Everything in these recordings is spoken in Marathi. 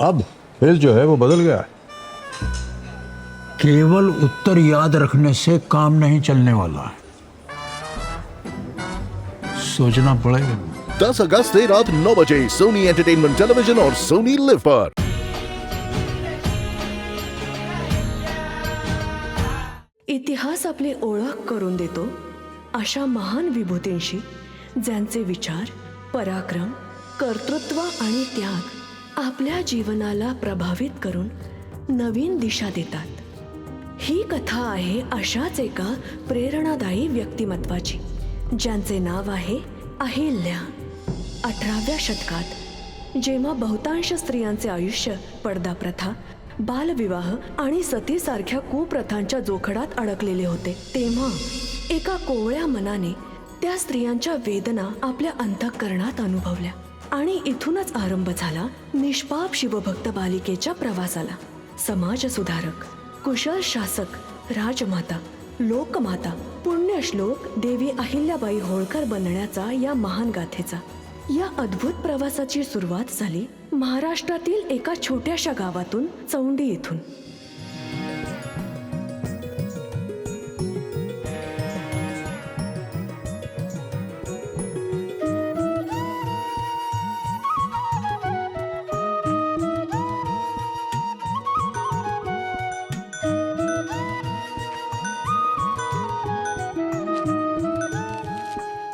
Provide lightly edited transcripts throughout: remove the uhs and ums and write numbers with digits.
अब खेल जो है वो बदल गया है। केवल उत्तर याद रखने से काम नहीं चलने वाला, सोचना पड़ेगा। 10 अगस्त से रात 9 बजे सोनी एंटरटेनमेंट टेलीविजन और सोनी लिव पर। इतिहास आपली ओळख करून देतो अशा महान विभूतींशी ज्यांचे विचार, पराक्रम, कर्तृत्व आणि त्याग आपल्या जीवनाला प्रभावित करून नवीन दिशा देतात। ही कथा आहे अशाच एका प्रेरणादायी व्यक्तिमत्वाची, ज्यांचे नाव आहे अहिल्या। 18व्या शतकात जेव्हा बहुतांश स्त्रियांचे आयुष्य पडदा प्रथा, बालविवाह आणि सतीसारख्या कुप्रथांच्या जोखडात अडकलेले होते, तेव्हा एका कोवळ्या मनाने त्या स्त्रियांच्या वेदना आपल्या अंतःकरणात अनुभवल्या आणि इथूनच आरंभ झाला निष्पाप शिवभक्त बालिकेच्या प्रवासाला। समाजसुधारक, कुशल शासक, राजमाता, लोकमाता, पुण्यश्लोक देवी अहिल्याबाई होळकर बनण्याचा या महान गाथेचा, या अद्भुत प्रवासाची सुरुवात झाली महाराष्ट्रातील एका छोट्याशा गावातून, चौंडी येथून।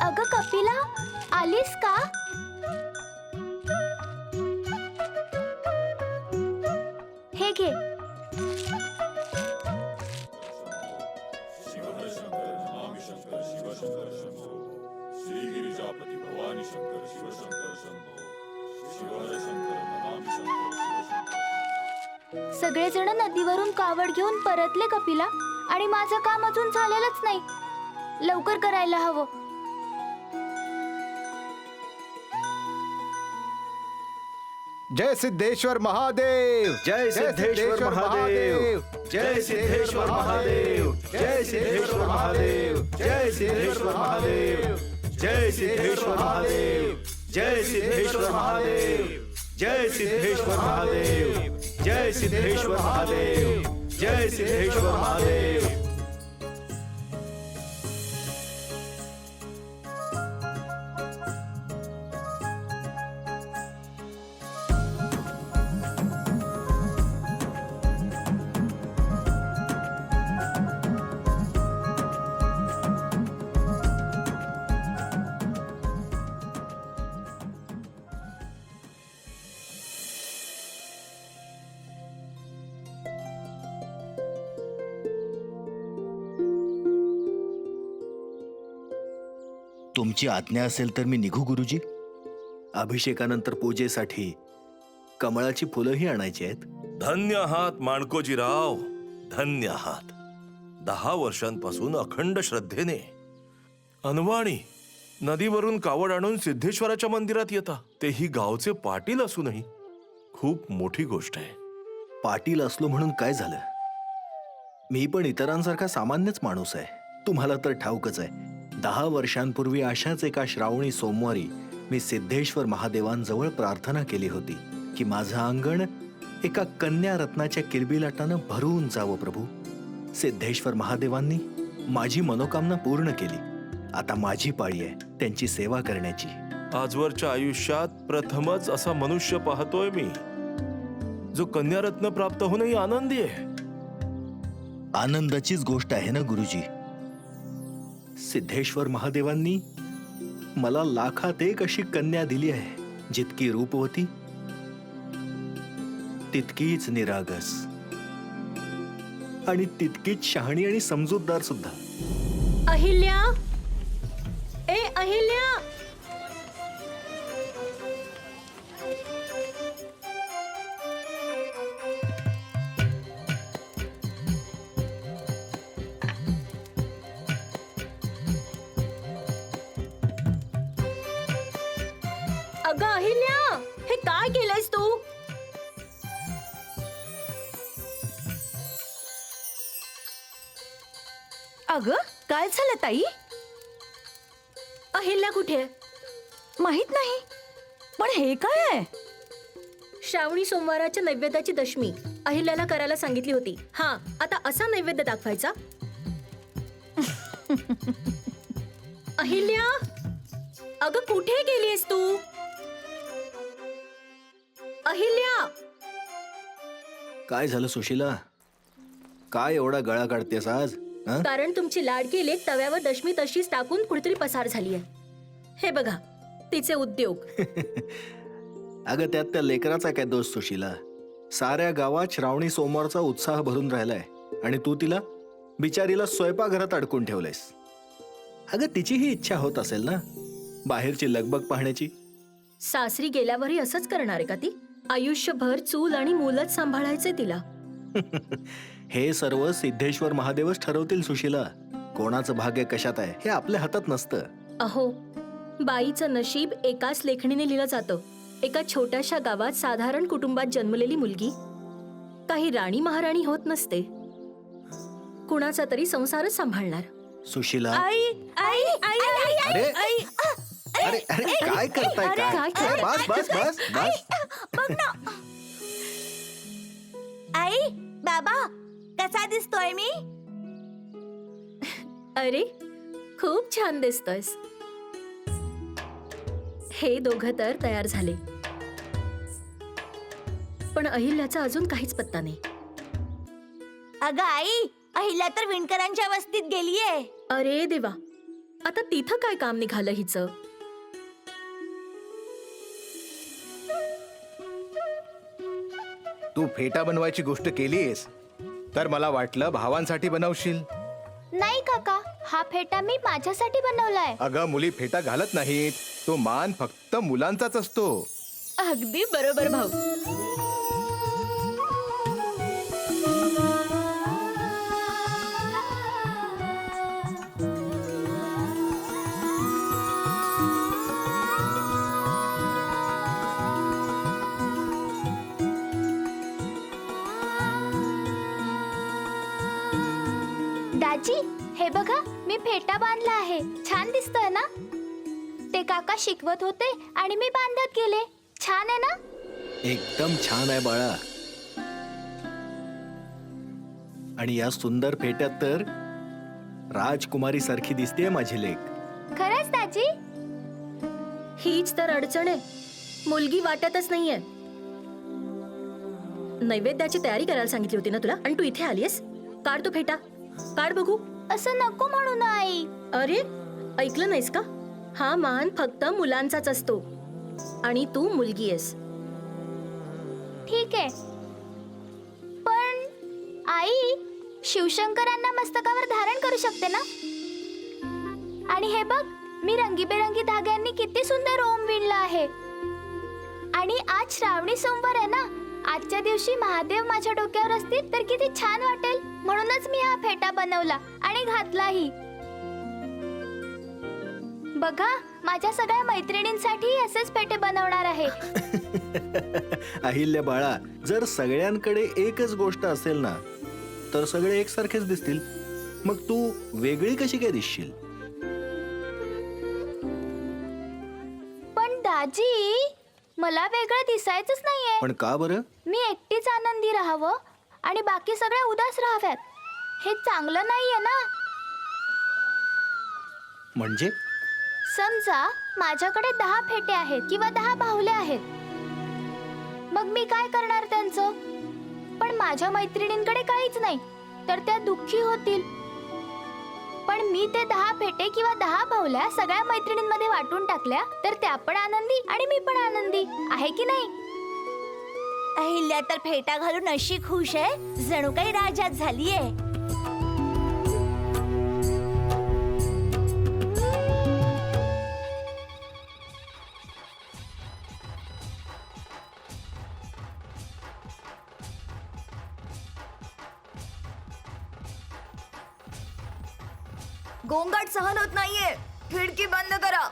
अगं कपिला, आलीस का? हे घे। सगळेजण नदीवरून कावड घेऊन परतले कपिला, आणि माझं काम अजून झालेलंच नाही। लवकर करायला हवं। जय सिद्धेश्वर महादेव, जय सिद्धेश्वर महादेव, जय सिद्धेश्वर महादेव, जय सिद्धेश्वर महादेव, जय सिद्धेश्वर महादेव, जय सिद्धेश्वर महादेव, जय सिद्धेश्वर महादेव, जय सिद्धेश्वर महादेव, जय सिद्धेश्वर महादेव, जय सिद्धेश्वर महादेव। तुमची आज्ञा असेल तर मी निघू गुरुजी? अभिषेकानंतर पूजेसाठी कमळाची फुलंही आणायची आहेत। धन्य आहात माणकोजीराव, धन्य आहात। 10 वर्षांपासून अखंड श्रद्धेने अनवाणी नदीवरून कावड आणून सिद्धेश्वराच्या मंदिरात येता, तेही गावचे पाटील असूनही खूप मोठी गोष्ट आहे। पाटील असलो म्हणून काय झालं? मी पण इतरांसारखा सामान्यच माणूस आहे, तुम्हाला तर ठाऊकच आहे। 10 वर्षांपूर्वी अशाच एका श्रावणी सोमवारी मी सिद्धेश्वर महादेवांजवळ प्रार्थना केली होती की माझं अंगण एका कन्या रत्नाच्या किलबिलाटानं भरून जावं प्रभू। सिद्धेश्वर महादेवांनी माझी मनोकामना पूर्ण केली। आता माझी पाळी आहे त्यांची सेवा करण्याची। आजवरच्या आयुष्यात प्रथमच असा मनुष्य पाहतोय मी जो कन्यारत्न प्राप्त होऊनही आनंदी आहे। आनंदाचीच गोष्ट आहे ना गुरुजी? सिद्धेश्वर महादेवांनी मला लाखात एक अशी कन्या दिली आहे, जितकी रूपवती तितकीच निरागस आणि तितकीच शहाणी आणि समजूतदार सुद्धा। अहिल्या, ए अहिल्या, अगं अहिल्या, हे काय केलंयस तू? अगं काय झालं ताई? अहिल्या कुठे? माहित नाही, पण हे काय आहे? श्रावणी सोमवाराच्या नैवेद्याची दशमी अहिल्याला करायला सांगितली होती. हा, आता असा नैवेद्य दाखवायचा. अहिल्या, अगं कुठे गेलीस तू? अहिल्या, काय झालं सुशीला? काय एवढा गळा काढतेस आज? हं? कारण तुमची लाडकी लेक तव्यावर दशमी तशीच टाकून कुठेतरी पसार झाली आहे. हे बघा तिचे उद्योग. अगं त्यात त्या लेकराचा काय दोष सुशीला? साऱ्या गावात श्रावणी सोमवारचा उत्साह भरून राहिलाय आणि तू तिला बिचारीला स्वयंपाकघरात अडकून ठेवलंयस. अगं तिचीही इच्छा होत असेल ना बाहेरची लगबग पाहण्याची. सासरी गेल्यावरही असंच करणार आहे का ती? आयुष्यभर चूल आणि मूलच सांभाळायचे तिला. हे सर्व सिद्धेश्वर महादेवच ठरवतील सुशीला. कोणाचं भाग्य कशात आहे हे आपल्या हातात नसतं. अहो, बाईचं नशीब एकाच लेखणीने लिहिलं जातं. एका छोट्याशा गावात साधारण कुटुंबात जन्मलेली मुलगी काही राणी महाराणी होत नसते. कुणाचा तरी संसारच सांभाळणार. सुशीला, आई आई आई आई अरे आई अरे अरे काय करताय? काय काय बस बस बस बस. बघ ना. आई, बाबा, कसा दिसतोय मी? अरे खूप छान दिसतोयस. हे दोघं तर तयार झाले, पण अहिल्याचा अजून काहीच पत्ता नाही. अगं आई, अहिल्या तर विणकरांच्या वस्तीत गेलीये. अरे देवा, आता तिथं काय काम निघालं हिचं? तू फेटा बनवायची गोष्ट केलीस तर मला वाटलं भावांसाठी बनवशील. नाही काका, हा फेटा मी माझ्यासाठी बनवलाय. अगं मुली फेटा घालत नाहीत, तो मान फक्त मुलांचाच असतो. अगदी बरोबर भाऊ. दाजी, हे बघा मी फेटा बांधला आहे. छान दिसतोय ना? ते काका शिकवत होते आणि मी बांधत गेले. छान आहे ना? एकदम छान आहे बाळा. आणि या सुंदर फेट्यात तर राजकुमारी सारखी दिसतेय माझी लेक. खरंच दाजी? हीच तर अडचण आहे, मुलगी वाटतच नाहीये. नैवेद्याची तयारी करायला सांगितली होती ना तुला, आणि तू इथे आलीयस. काढ तो फेटा, काढ बघू. असं नको म्हणू ना आई. अरे ऐकलं नाहीस का? हा मान फक्त मुलांचाच असतो आणि तू मुलगी आहेस. ठीक आहे, पण आई शिवशंकरांना मस्तकावर धारण करू शकते ना? आणि हे बघ, मी रंगीबेरंगी धाग्यांनी किती सुंदर ओम विणला आहे. आणि आज श्रावणी सोमवार आहे ना, आजच्या दिवशी महादेव माझ्या डोक्यावर असतील तर किती छान वाटेल. म्हणूनच मी हा फेटा बनवला आणि घातलाही. बघा, माझ्या सगळ्या मैत्रिणींसाठी असेच फेटे बनवणार आहे. अहिल्या बाळा, जर सगळ्यांकडे एकच गोष्ट असेल ना तर सगळे एकसारखेच दिसतील. मग तू वेगळी कशी काय दिसशील? पण दाजी, मला वेगळं दिसायचंच नाहीये. पण का बरं? मी एकटीच आनंदी राहावं आणि बाकी सगळे उदास राहाव्यात, हे चांगलं नाहीये ना. म्हणजे समजा माझ्याकडे 10 फेटे आहेत किंवा 10 बाहुल्या आहेत, मग मी काय करणार त्यांचं? पण माझ्या मैत्रिणींकडे काहीच नाही तर त्या दुःखी होतील. पण मी ते 10 फेटे किंवा 10 बाहुल्या सगळ्या मैत्रिणींमध्ये वाटून टाकल्या तर त्या पण आनंदी आणि मी पण आनंदी आहे की नाही? अहिल्या तर फेटा घालून अशी खुश आहे जणू काही राजात झालीये. गोंगाट सहन होत नाहीये, खिडकी बंद करा.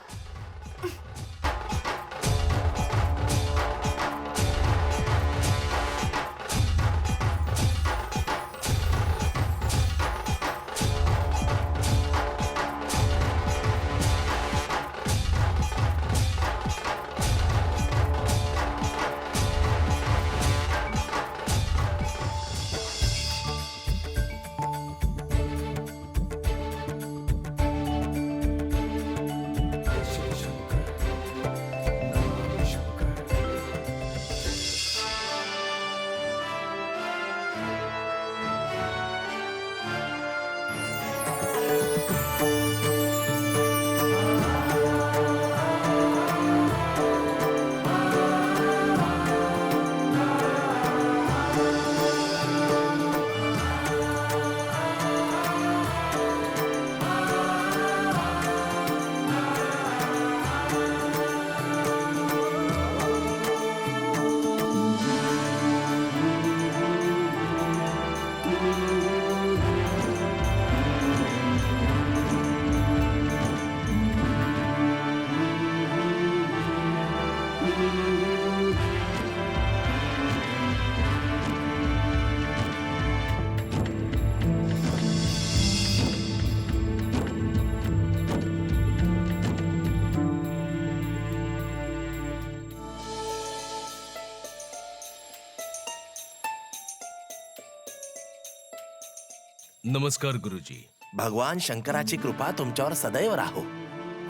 नमस्कार गुरुजी. भगवान शंकराची कृपा तुमच्यावर सदैव राहो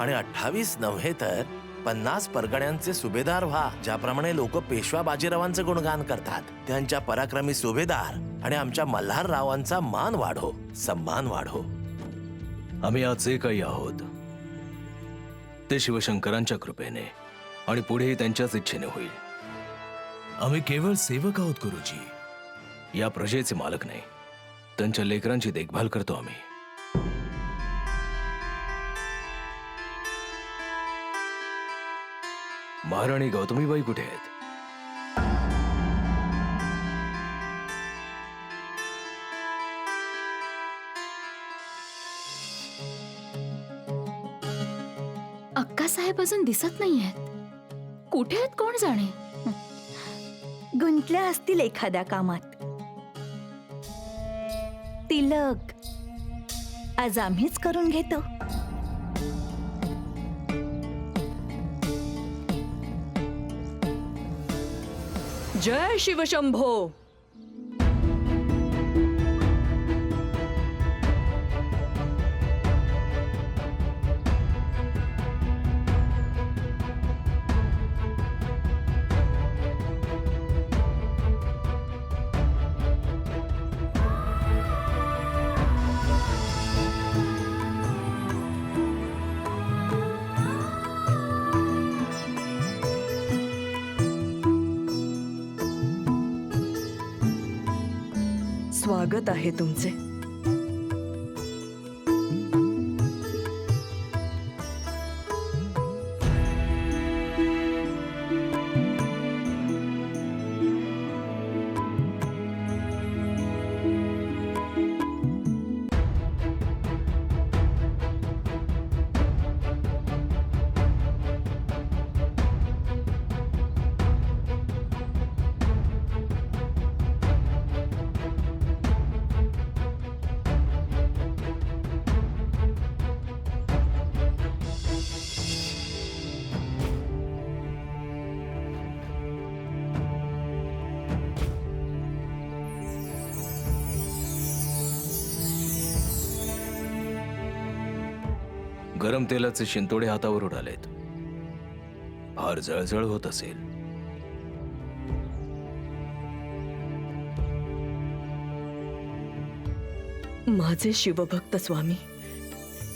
आणि 28 नव्हे तर 50 परगण्यांचे सुभेदार व्हा. ज्याप्रमाणे लोक पेशवा बाजीरावांचे गुणगान करतात, त्यांच्या पराक्रमी सुभेदार आणि आमच्या मल्हाररावांचा मान वाढो, सन्मान वाढो. आम्ही आज जे काही आहोत ते शिवशंकरांच्या कृपेने आणि पुढेही त्यांच्याच इच्छेने होईल. आम्ही केवळ सेवक आहोत गुरुजी. या प्रजेचे मालक नाही, त्यांच्या लेकरांची देखभाल करतो आम्ही. महाराणी गौतमीबाई कुठे आहेत? अक्कासाहेब अजून दिसत नाहीयेत. कुठे आहेत कोण जाणे? गुंतल्या असतील एखाद्या कामात. तिलक आज आम्हीच करून घेतो. जय शिवशंभो. स्वागत आहे तुमचे. गरम तेलाचे शिंतोडे हातावर उडालेत. फार जळजळ होत असेल. माझे शिवभक्त स्वामी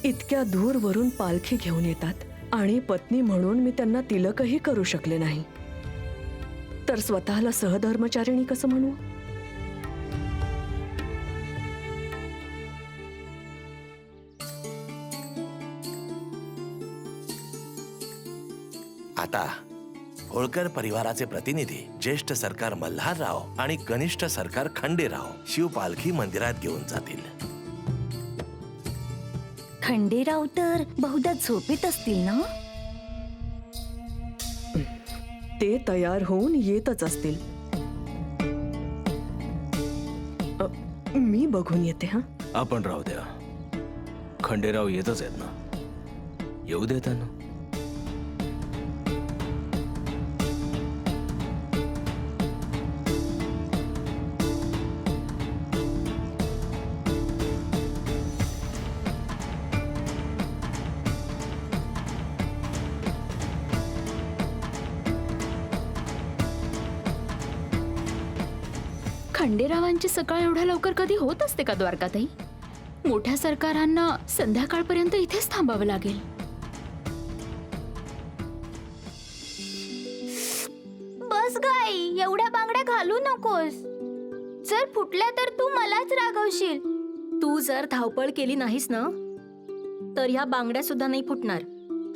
इतक्या दूरवरून पालखी घेऊन येतात आणि पत्नी म्हणून मी त्यांना तिलकही करू शकले नाही, तर स्वतःला सहधर्मचारिणी कसं म्हणू? आता होळकर परिवाराचे प्रतिनिधी ज्येष्ठ सरकार मल्हारराव आणि कनिष्ठ सरकार खंडेराव शिवपालखी मंदिरात घेऊन जातील. खंडेराव तर बहुधा झोपेत असतील ना? ते तयार होऊन येतच असतील. मी बघून येते. हा, आपण राहू द्या. खंडेराव येतच आहेत ना, येऊ दे त्यांना. खंडेरावांची सकाळ एवढ्या लवकर कधी होत असते का द्वारकाताई? मोठ्या सरकारांना संध्याकाळपर्यंत इथेच थांबावं लागेल. बस गाई, एवढ्या बांगड्या घालू नकोस. जर फुटल्या तर तू मलाच रागवशील. तू जर धावपळ केली नाहीस ना, तर ह्या बांगड्या सुद्धा नाही फुटणार.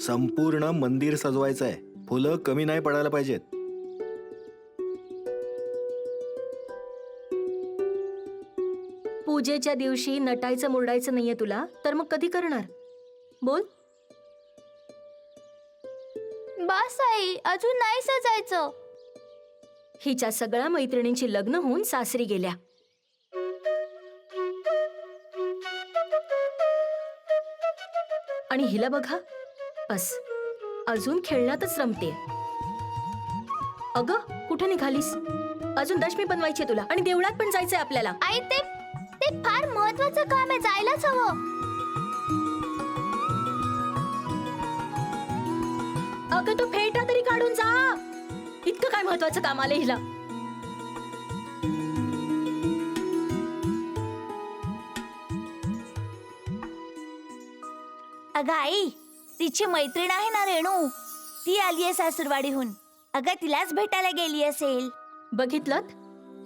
संपूर्ण मंदिर सजवायचं आहे. फुलं कमी नाही पडायला पाहिजेत. पूजेच्या दिवशी नटायचं मुरडायचं नाहीये तुला, तर मग कधी करणार? बोल. बस आई, अजून नाही सजायचं. हिच्या सगळ्या मैत्रिणींची लग्न होऊन सासरी गेल्या. आणि हिला बघा, बस अजून खेळण्यातच रमते. अगं कुठे निघालीस? अजून दशमी बनवायची तुला आणि देवळात पण जायचंय आपल्याला. आई ते ते फार महत्वाचं काम आहे, जायलाच हवं. अगं तो फेटा तरी काढून जा. इतकं काय महत्वाचं काम आलं हिला? अगं आई, तिची मैत्रीण आहे ना रेणू, ती आलीये सासूरवाडीहून. अगं तिलाच भेटायला गेली असेल. बघितलं,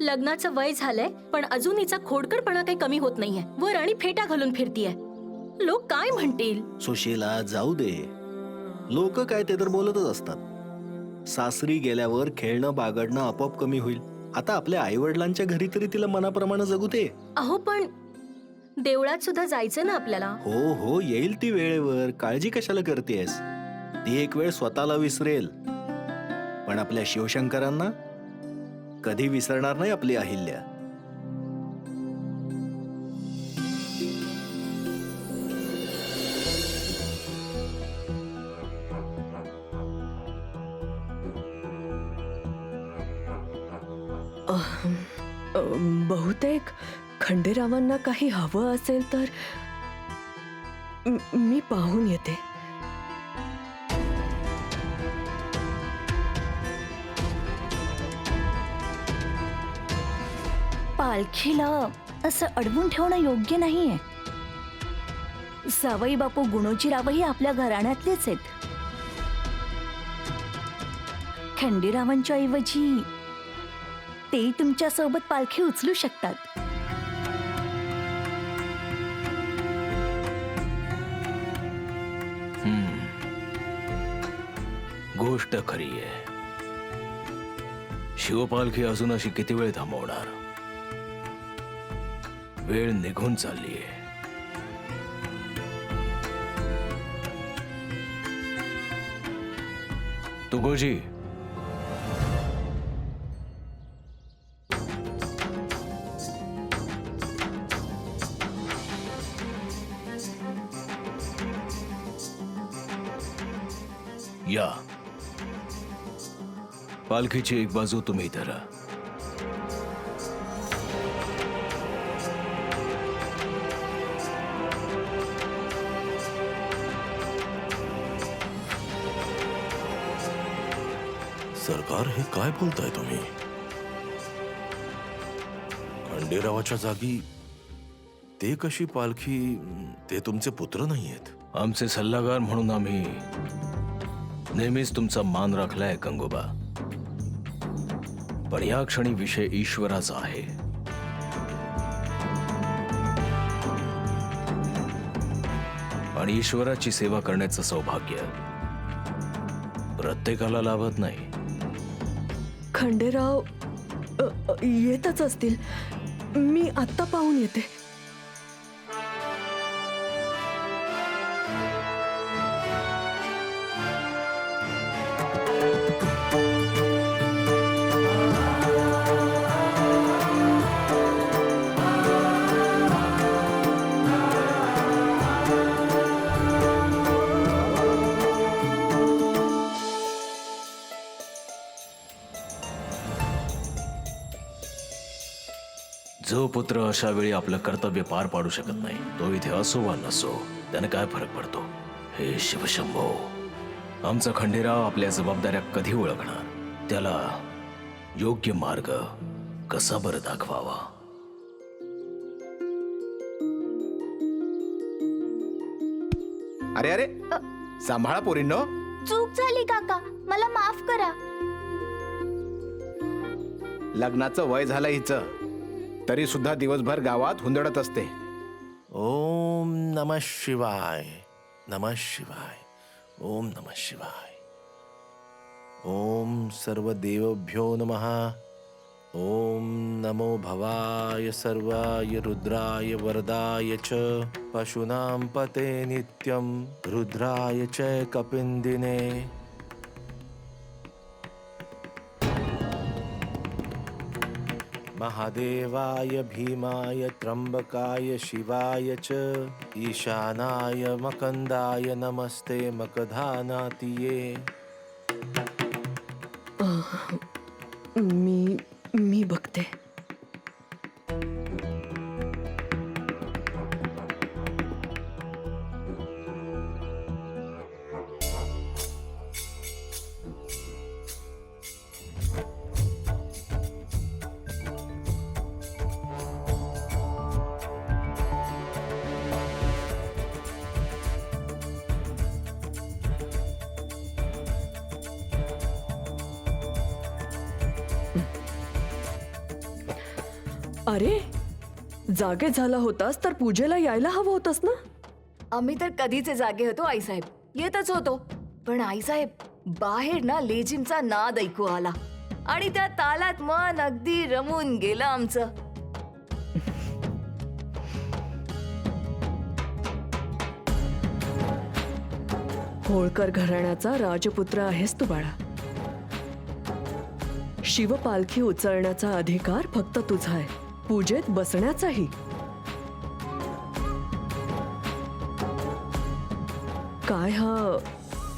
लग्नाचं वय झालंय पण अजून हिचा खोडकरपणा काही कमी होत नाहीये. वर आणि फेटा घालून फिरतीये. लोक काय म्हणतील? सुशीला, जाऊ दे. लोक काय ते तर बोलतच असतात. सासरी गेल्यावर खेळणं बागडणं आपोआप कमी होईल. आता आपल्या आई वडिलांच्या घरी तरी तिला मनाप्रमाणे जगू दे. अहो पण देवळात सुद्धा जायचं ना आपल्याला. हो हो, येईल ती वेळेवर. काळजी कशाला करतेस? ती एक वेळ स्वतःला विसरेल, पण आपल्या शिवशंकरांना कधी विसरणार नाही आपली अहिल्या. बहुतेक खंडेरावांना काही हवं असेल तर मी पाहून येते. पालखीला असं अडवून ठेवणं योग्य नाहीये. जावई बापू गुणोजीरावही आपल्या घराण्यातलेच आहेत. खंडेरावांच्या ऐवजी ते तुमच्या सोबत पालखी उचलू शकतात. गोष्ट खरी आहे. शिवपालखी अजून अशी किती वेळ थांबवणार? वेळ निघून चाललीये. तुकोजी, या. पालखीची एक बाजू तुम्ही धरा. सरकार, हे काय बोलताय तुम्ही? खंडेरावाच्या जागी ते कशी पालखी? ते तुमचे पुत्र नाहीयेत. आमचे सल्लागार म्हणून आम्ही नेहमीच तुमचा मान राखलाय गंगोबा, पण या क्षणी विषय ईश्वराचा आहे. आणि ईश्वराची सेवा करण्याचं सौभाग्य प्रत्येकाला लाभत नाही. खंडेराव येतच असतील. मी आत्ता पाहून येते. जो पुत्र अशा वेळी आपलं कर्तव्य पार पाडू शकत नाही, तो इथे असो वा नसो, त्याने काय फरक पडतो? हे शिवशंभो, आमचा खंडेराव आपल्या जबाबदाऱ्या कधी ओळखणार? त्याला योग्य मार्ग कसा बरं दाखवावा? अरे अरे, सांभाळा पोरींनो. चूक झाली काका, मला माफ करा. लग्नाचं वय झालं हिचं, तरी सुद्धा दिवसभर गावात हुंदडत असते. ओम नमः शिवाय, नमः शिवाय, ओम नमः शिवाय. ओम सर्व देवभ्यो नमः. ओम नमो भवाय सर्वाय रुद्राय वरदाय च पशूनां पते नित्यं रुद्राय च कपिंदिने. महादेवाय भीमाय त्र्यंबकाय शिवाय च ईशानाय मकंदाय नमस्ते मकधानातिये. मी बघते. अरे जागे झाला होतास तर पूजेला यायला हवं होतंस ना. आम्ही तर कधीचे जागे होतो आईसाहेब, येतच होतो. पण आईसाहेब, बाहेर ना लेझिमचा नाद ऐकू आला आणि त्या तालात मन अगदी रमून गेलं आमचं. होळकर घराण्याचा राजपुत्र आहेस तू बाळा. शिवपालखी उचलण्याचा अधिकार फक्त तुझा आहे, पूजेत बसण्याचाही. काय हा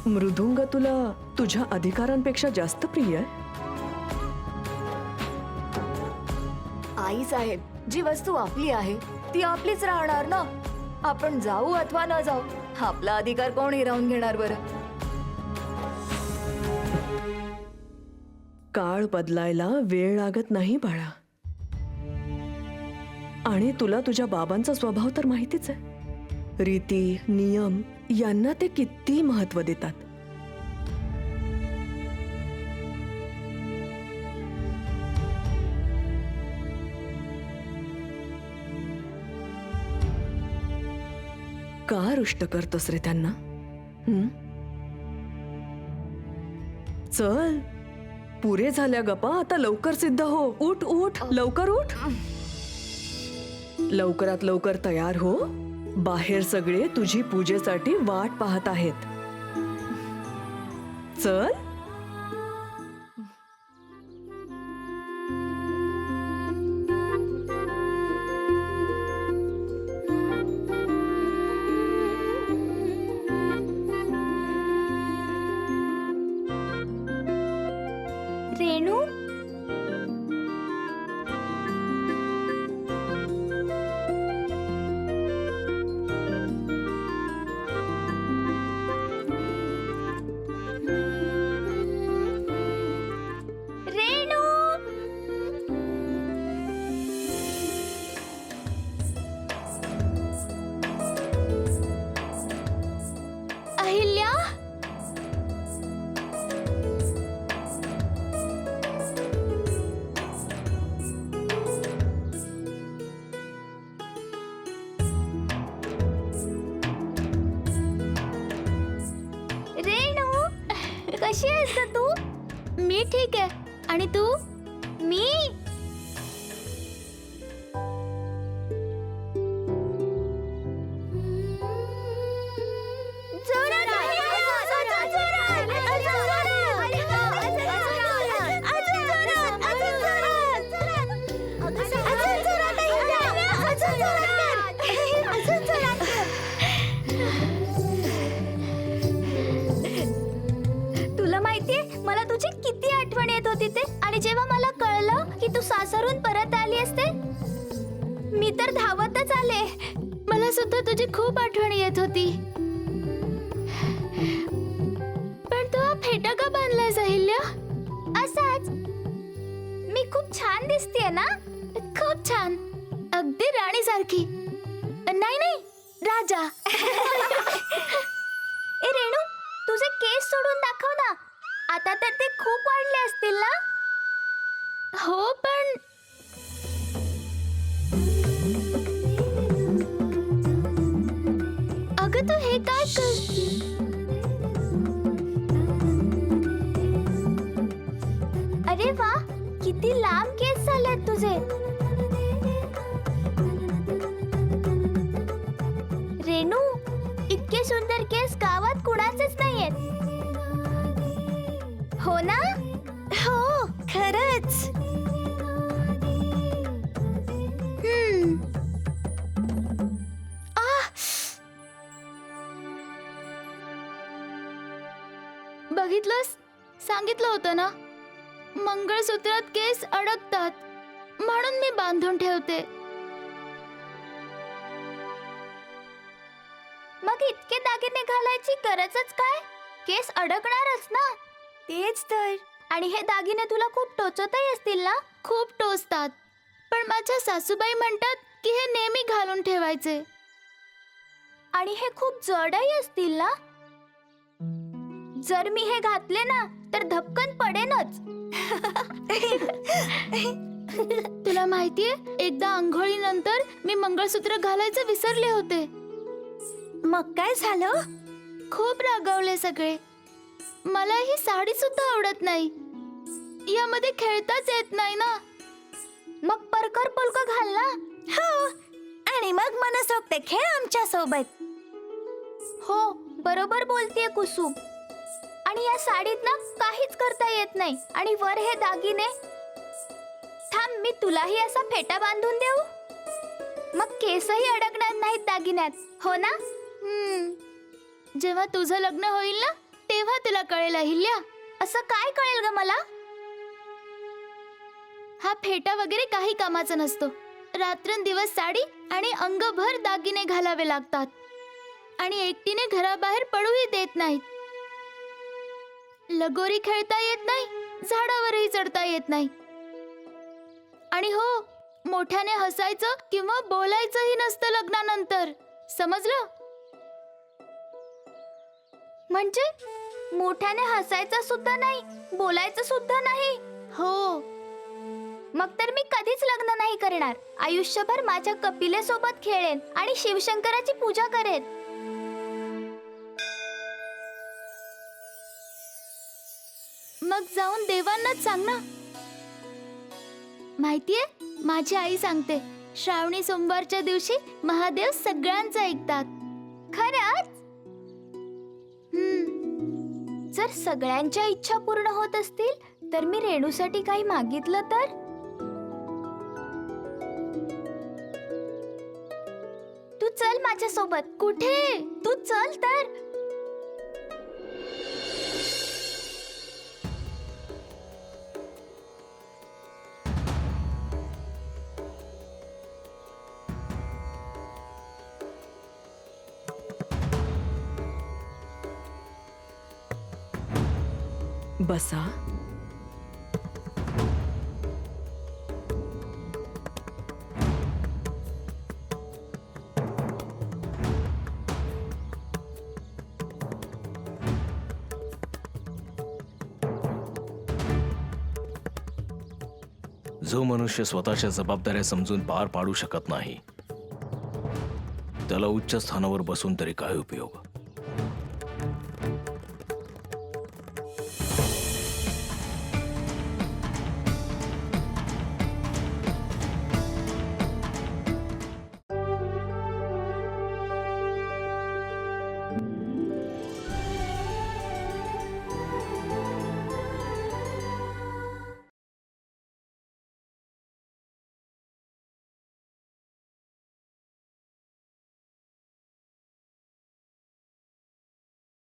मृदुंग तुला तुझ्या अधिकारांपेक्षा जास्त प्रिय आहे? आई साहेब, जी वस्तू आपली आहे ती आपलीच राहणार ना. आपण जाऊ अथवा न जाऊ, आपला अधिकार कोण हिरावून घेणार बरं. काळ बदलायला वेळ लागत नाही बाळा. आणि तुला तुझ्या बाबांचा स्वभाव तर माहितीच आहे. रीती नियम यांना ते किती महत्व देतात. का रुष्ट करतोस रे त्यांना? चल, पुरे झाल्या गप्पा, आता लवकर सिद्ध हो. उठ उठ, लवकर उठ. लवकरात लवकर तयार हो. बाहेर सगळे तुझी पूजेसाठी वाट पाहत आहेत. चल. रेणू, रेणू, अहिल्या, रेणू, कशी आहेस ग तू? मी ठीक आहे. आणि तू? मी तुला माहितीये मला तुझी किती आठवण येत होती ते. आणि जेव्हा मला कळलं की तू सासरून परत आली असते, मी तर धावतच आले. मला सुद्धा तुझी खूप आठवण येत होती. पण तू हा फेटा का बांधलायस अहिल्या? असाच. मी खूप छान दिसतेय ना? खूप छान, अगदी राणी सारखी. नाही नाही, राजा. ए रेणू, तुझे केस सोडून दाखव ना. आता तर ते खूप वाढले असतील ना? हो, पण अगं तू हे काय करते? अरे वा, किती लांब केस झालेत तुझे. रेणू, इतके सुंदर केस गावात कुणाचेच नाहीयेत. हो ना? हो, खरंच. बघितलंस, सांगितलं होतं ना, मंगळसूत्रात केस अडकतात म्हणून मी बांधून ठेवते. मग इतके दागिने घालायची गरजच काय? केस अडकणारच ना. तेच तर. आणि हे दागिने तुला खूप टोचतही असतील ना? खूप टोचतात. पण माझ्या सासूबाई म्हणतात की हे नेहमी घालून ठेवायचे. आणि हे खूप जडही असतील ना? जर मी हे घातले ना तर धपकन पडेनच. तुला माहितीये, एकदा आंघोळीनंतर मी मंगळसूत्र घालायचं विसरले होते. मग काय झालं? खूप रागावले सगळे. मला ही साडी सुद्धा आवडत नाही. यामध्ये खेळताच येत नाही ना. मग परकर पुलका घाल ना. हो, आणि मग मनसोक्त खेळ आमच्या सोबत. हो, बरोबर बोलतेय कुसुम. आणि या साडीत ना काहीच करता येत नाही. आणि वर हे दागिने. थांब, मी तुलाही असा फेटा बांधून देऊ. मग केसही अडकणार नाहीत दागिन्यात, हो ना? जेव्हा तुझं लग्न होईल ना, तेव्हा तुला कळेल अहिल्या. असं काय कळेल ग मला? हा फेटा वगैरे काही कामाचा नसतो. रात्रंदिवस साडी आणि अंगभर दागिने घालावे लागतात. आणि एकटीने घराबाहेर पडूही देत नाहीत. लगोरी खेळता येत नाही, झाडावरही चढता येत नाही. आणि हो, मोठ्याने हसायचं किंवा बोलायचंही नसतं लग्नानंतर, समजलं? म्हणजे मोठ्याने हसायचं सुद्धा नाही, बोलायचं सुद्धा नाही? हो. मग तर मी कधीच लग्न नाही करणार. आयुष्यभर माझ्या कपिलेसोबत खेळेन आणि शिवशंकराची पूजा करेन. मग जाऊन देवांनाच सांग ना. माहितीये, माझी आई सांगते, श्रावणी सोमवारच्या दिवशी महादेव सगळ्यांचं ऐकतात. खरंच? जर सगळ्यांच्या इच्छा पूर्ण होत असतील तर मी रेणूसाठी काही मागितलं तर? तू चल माझ्या सोबत. कुठे? तू चल तर. बसा. जो मनुष्य स्वतःच्या जबाबदाऱ्या समजून पार पाडू शकत नाही, त्याला उच्च स्थानावर बसून तरी काय उपयोग?